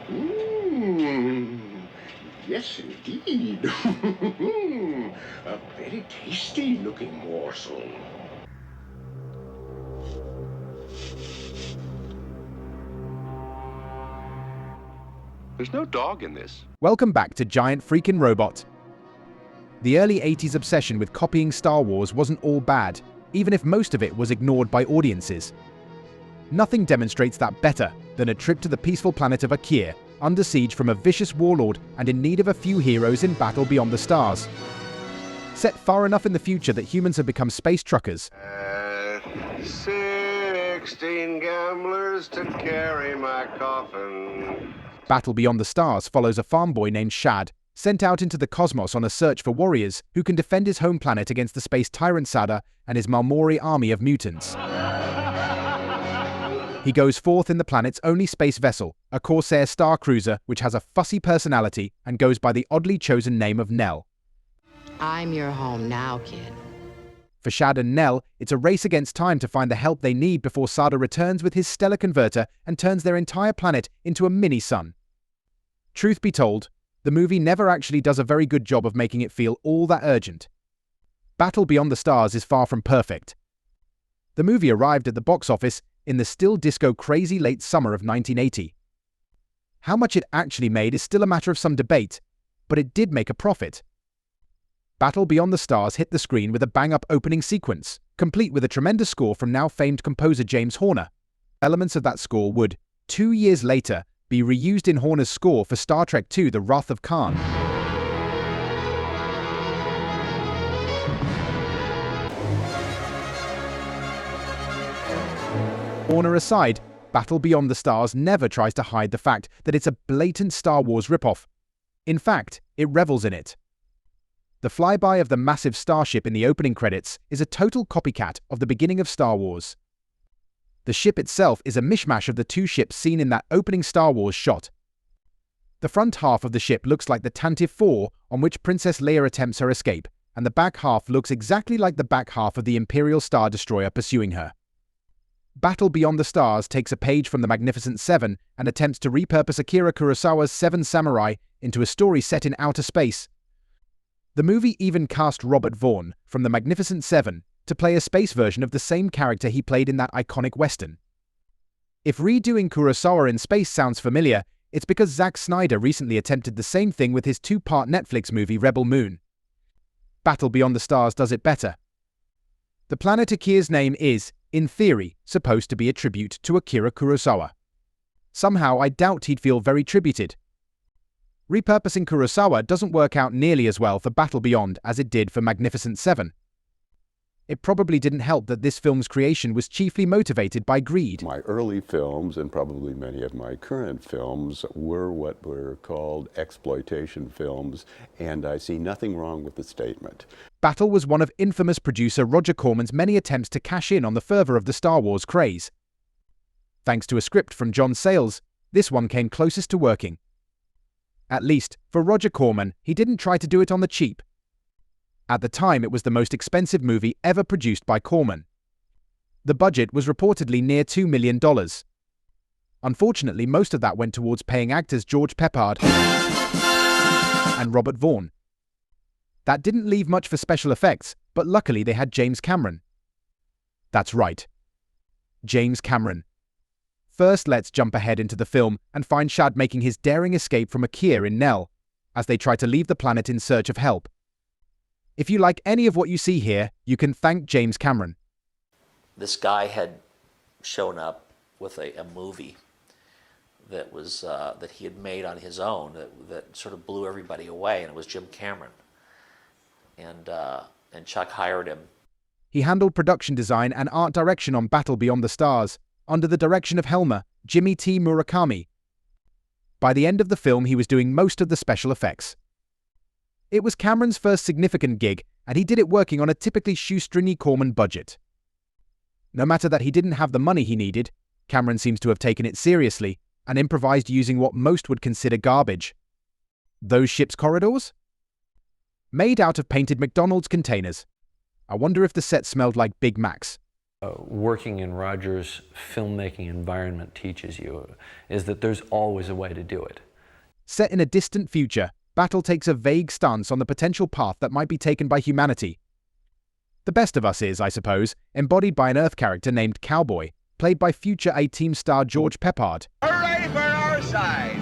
Mmm. Yes, indeed. A very tasty looking morsel. There's no dog in this. Welcome back to Giant Freakin' Robot. The early 80s obsession with copying Star Wars wasn't all bad, even if most of it was ignored by audiences. Nothing demonstrates that better than a trip to the peaceful planet of Akir, under siege from a vicious warlord and in need of a few heroes in battle beyond the stars. Set far enough in the future that humans have become space truckers. 16 gamblers to carry my coffin. Battle Beyond the Stars follows a farm boy named Shad, sent out into the cosmos on a search for warriors who can defend his home planet against the space tyrant Sada and his Malmori army of mutants. He goes forth in the planet's only space vessel, a Corsair star cruiser which has a fussy personality and goes by the oddly chosen name of Nell. I'm your home now, kid. For Shad and Nell, it's a race against time to find the help they need before Sada returns with his stellar converter and turns their entire planet into a mini-sun. Truth be told, the movie never actually does a very good job of making it feel all that urgent. Battle Beyond the Stars is far from perfect. The movie arrived at the box office in the still disco-crazy late summer of 1980. How much it actually made is still a matter of some debate, but it did make a profit. Battle Beyond the Stars hit the screen with a bang-up opening sequence, complete with a tremendous score from now-famed composer James Horner. Elements of that score would, 2 years later, be reused in Horner's score for Star Trek II: The Wrath of Khan. Horner aside, Battle Beyond the Stars never tries to hide the fact that it's a blatant Star Wars ripoff. In fact, it revels in it. The flyby of the massive starship in the opening credits is a total copycat of the beginning of Star Wars. The ship itself is a mishmash of the two ships seen in that opening Star Wars shot. The front half of the ship looks like the Tantive 4 on which Princess Leia attempts her escape, and the back half looks exactly like the back half of the Imperial Star Destroyer pursuing her. Battle Beyond the Stars takes a page from the Magnificent Seven and attempts to repurpose Akira Kurosawa's Seven Samurai into a story set in outer space. The movie even cast Robert Vaughn from the Magnificent Seven to play a space version of the same character he played in that iconic western. If redoing Kurosawa in space sounds familiar, it's because Zack Snyder recently attempted the same thing with his 2-part Netflix movie Rebel Moon. Battle Beyond the Stars does it better. The planet Akir's name is, in theory, supposed to be a tribute to Akira Kurosawa. Somehow I doubt he'd feel very tributed. Repurposing Kurosawa doesn't work out nearly as well for Battle Beyond as it did for Magnificent Seven. It probably didn't help that this film's creation was chiefly motivated by greed. My early films, and probably many of my current films, were what were called exploitation films, and I see nothing wrong with the statement. Battle was one of infamous producer Roger Corman's many attempts to cash in on the fervor of the Star Wars craze. Thanks to a script from John Sayles, this one came closest to working. At least, for Roger Corman, he didn't try to do it on the cheap. At the time, it was the most expensive movie ever produced by Corman. The budget was reportedly near $2 million. Unfortunately, most of that went towards paying actors George Peppard and Robert Vaughn. That didn't leave much for special effects, but luckily they had James Cameron. That's right. James Cameron. First, let's jump ahead into the film and find Shad making his daring escape from Akir in Nell, as they try to leave the planet in search of help. If you like any of what you see here, you can thank James Cameron. This guy had shown up with a movie that was that he had made on his own that sort of blew everybody away, and it was Jim Cameron. And Chuck hired him. He handled production design and art direction on Battle Beyond the Stars, under the direction of Helmer, Jimmy T. Murakami. By the end of the film, he was doing most of the special effects. It was Cameron's first significant gig, and he did it working on a typically shoestringy Corman budget. No matter that he didn't have the money he needed, Cameron seems to have taken it seriously and improvised using what most would consider garbage. Those ship's corridors? Made out of painted McDonald's containers. I wonder if the set smelled like Big Macs. Working in Roger's filmmaking environment teaches you is that there's always a way to do it. Set in a distant future, Battle takes a vague stance on the potential path that might be taken by humanity. The best of us is, I suppose, embodied by an Earth character named Cowboy, played by future A-Team star George Peppard. Hooray for our side!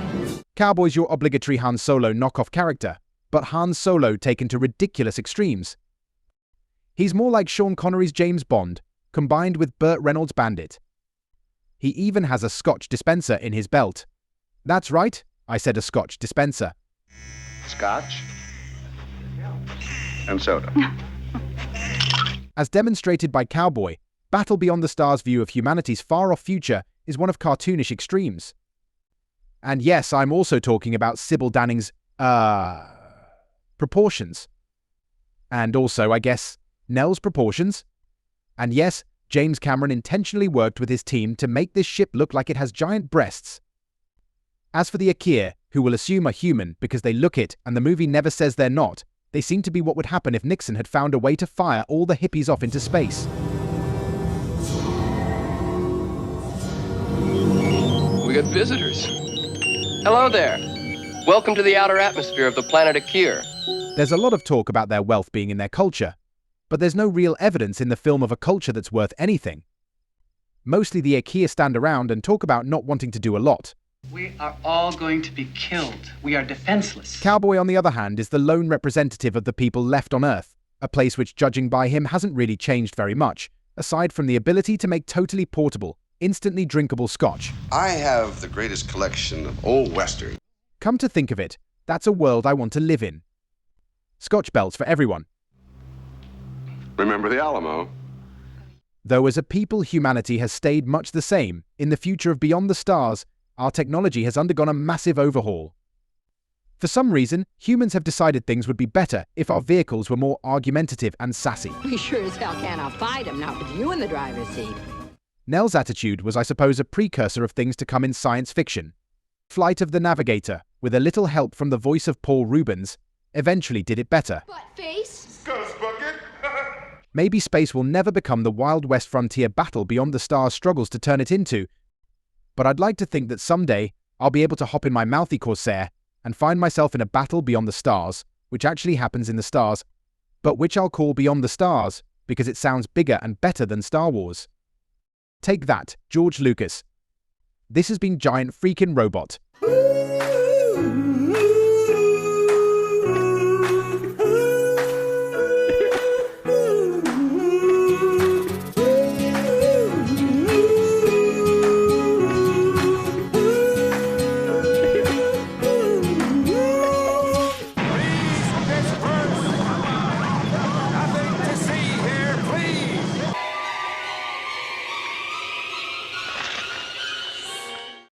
Cowboy's your obligatory Han Solo knockoff character, but Han Solo taken to ridiculous extremes. He's more like Sean Connery's James Bond, combined with Burt Reynolds' Bandit. He even has a scotch dispenser in his belt. That's right, I said a scotch dispenser. Scotch and soda. As demonstrated by Cowboy, Battle Beyond the Stars' view of humanity's far-off future is one of cartoonish extremes. And yes, I'm also talking about Sybil Danning's, proportions. And also, I guess, Nell's proportions. And yes, James Cameron intentionally worked with his team to make this ship look like it has giant breasts. As for the Akir, who will assume are human because they look it and the movie never says they're not, they seem to be what would happen if Nixon had found a way to fire all the hippies off into space. We got visitors. Hello there. Welcome to the outer atmosphere of the planet Akir. There's a lot of talk about their wealth being in their culture, but there's no real evidence in the film of a culture that's worth anything. Mostly the Akir stand around and talk about not wanting to do a lot. We are all going to be killed. We are defenseless. Cowboy, on the other hand, is the lone representative of the people left on Earth, a place which, judging by him, hasn't really changed very much, aside from the ability to make totally portable, instantly drinkable scotch. I have the greatest collection of old Western. Come to think of it, that's a world I want to live in. Scotch belts for everyone. Remember the Alamo? Though as a people, humanity has stayed much the same, in the future of Beyond the Stars, our technology has undergone a massive overhaul. For some reason, humans have decided things would be better if our vehicles were more argumentative and sassy. We sure as hell cannot fight him, not with you in the driver's seat. Nell's attitude was, I suppose, a precursor of things to come in science fiction. Flight of the Navigator, with a little help from the voice of Paul Rubens, eventually did it better. Buttface? Ghost bucket. Maybe space will never become the Wild West frontier Battle Beyond the Stars struggles to turn it into, but I'd like to think that someday I'll be able to hop in my mouthy Corsair and find myself in a battle beyond the stars, which actually happens in the stars, but which I'll call Beyond the Stars because it sounds bigger and better than Star Wars. Take that, George Lucas. This has been Giant Freakin' Robot.